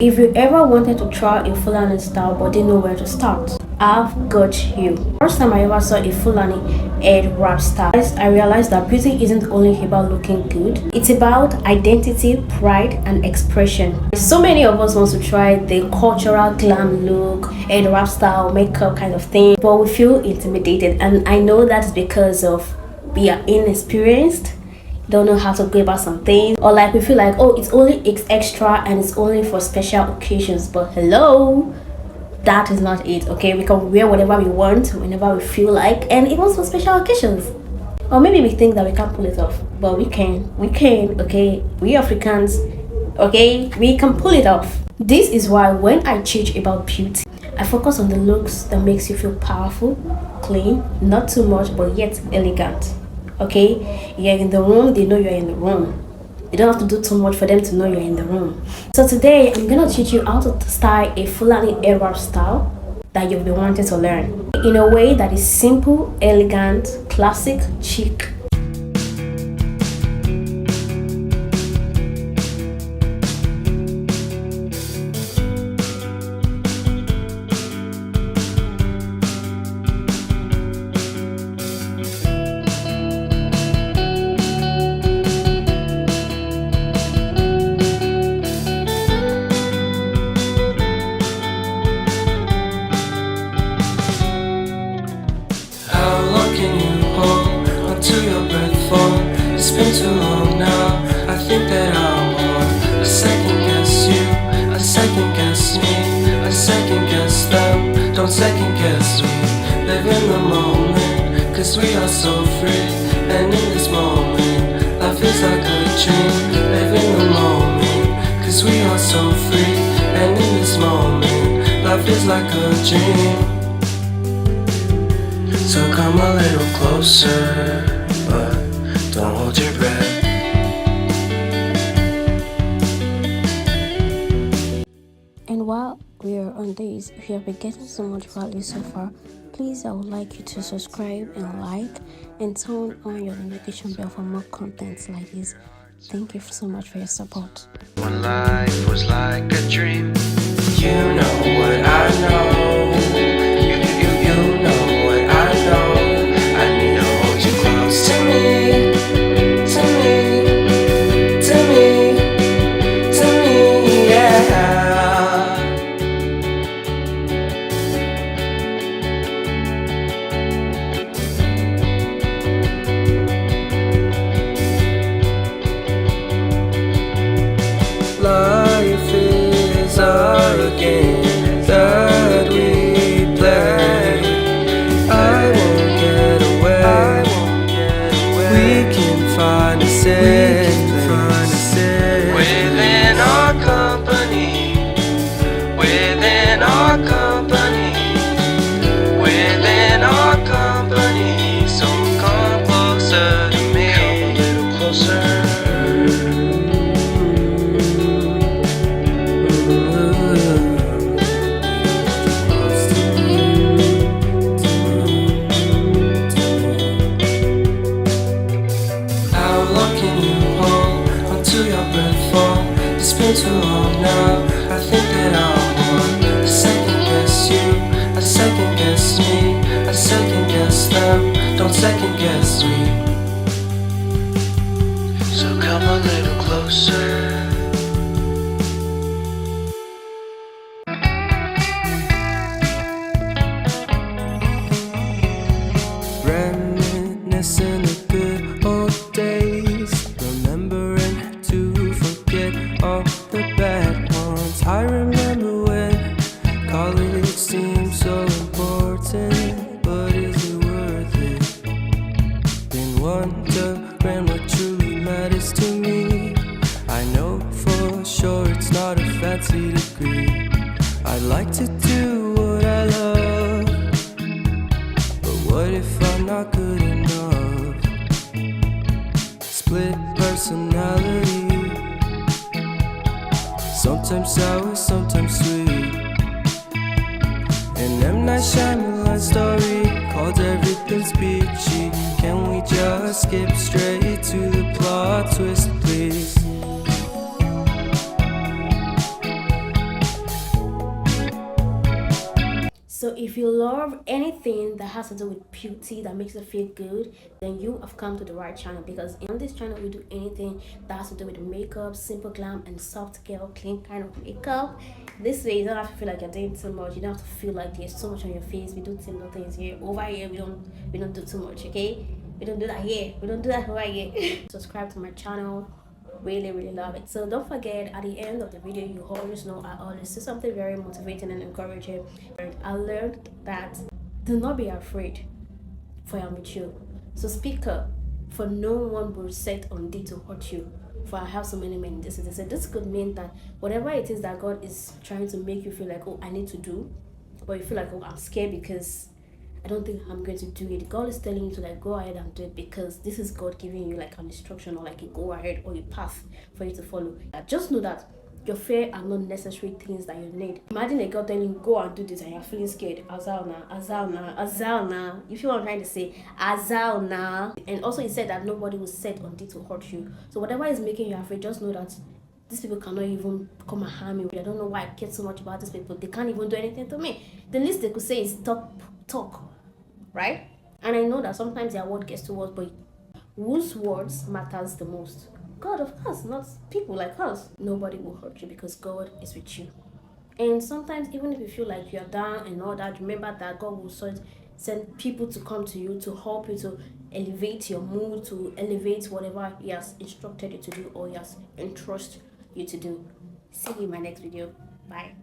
If you ever wanted to try a Fulani style but didn't know where to start, I've got you. First time I ever saw a Fulani head wrap style, I realized that beauty isn't only about looking good, it's about identity, pride, and expression. So many of us want to try the cultural glam look, head wrap style, makeup kind of thing, but we feel intimidated, and I know that's because of we are inexperienced, don't know how to go about some things, or like we feel like, oh, it's extra and it's only for special occasions. But hello, that is not it. Okay, we can wear whatever we want whenever we feel like, and it was for special occasions. Or maybe we think that we can't pull it off, but we can. Okay, we Africans, okay, we can pull it off. This is why when I teach about beauty, I focus on the looks that makes you feel powerful, clean, not too much but yet elegant. Okay, you're in the room, they know you're in the room. You don't have to do too much for them to know you're in the room. So today I'm gonna teach you how to style a Fulani headwrap style that you've been wanting to learn in a way that is simple, elegant, classic, chic. It's been too long now. I think that I want a second guess you, a second guess me, a second guess them. Don't second guess me. Live in the moment, cause we are so free. And in this moment, life is like a dream. Live in the moment, cause we are so free. And in this moment, life is like a dream. So come a little closer, but don't hold your breath. And while we are on this, if you have been getting so much value so far, please, I would like you to subscribe and like and turn on your notification bell for more contents like this. Thank you so much for your support. When life was like a dream, you know what I know. You know what I know. I need to hold you close to me. Life is a game that we play. I won't get away. We can find a safe place within our company. Within our company. Within our company. So come closer to me. Come a little closer. It's been too long now. I think that I want a second guess you, a second guess me, a second guess them. Don't second guess me. So come a little closer. Reminiscing the good old days, remembering to forget all the bad ones. I remember when college seemed so important, but is it worth it? Been wondering what truly matters to me. I know for sure it's not a fancy degree. I'd like to do what I love, but what if I'm not good enough? Split personality, sometimes sour, sometimes sweet. An M. Night Shyamalan story called Everything's Peachy. Can we just skip straight to the plot twist, please? So if you love anything that has to do with beauty that makes you feel good, then you have come to the right channel, because on this channel we do anything that has to do with makeup, simple glam and soft girl clean kind of makeup. This way you don't have to feel like you're doing too much, you don't have to feel like there's so much on your face. We do simple things here. Over here we don't do too much, okay? We don't do that here, we don't do that over here. Subscribe to my channel, really love it. So don't forget, at the end of the video, you always know I always say something very motivating and encouraging. I learned that do not be afraid, for I am with you. So speak up, for no one will set on thee to hurt you, for I have so many men in this city. So this could mean that whatever it is that God is trying to make you feel like, oh, I need to do, but you feel like, oh, I'm scared because I don't think I'm going to do it. God is telling you to like go ahead and do it, because this is God giving you like an instruction or like a go ahead or a path for you to follow. Just know that your fear are not necessary things that you need. Imagine a girl telling you go and do this and you're feeling scared. Azalna. You feel what I'm trying to say? Azalna. And also he said that nobody will set on thee to hurt you. So whatever is making you afraid, just know that these people cannot even come and harm me. I don't know why I care so much about these people. They can't even do anything to me. The least they could say is talk, right? And I know that sometimes their word gets to us, but whose words matters the most? God, of course, not people like us. Nobody will hurt you because God is with you. And sometimes even if you feel like you're down and all that, remember that God will send people to come to you to help you to elevate your mood, to elevate whatever He has instructed you to do or He has entrusted you to do. See you in my next video. Bye.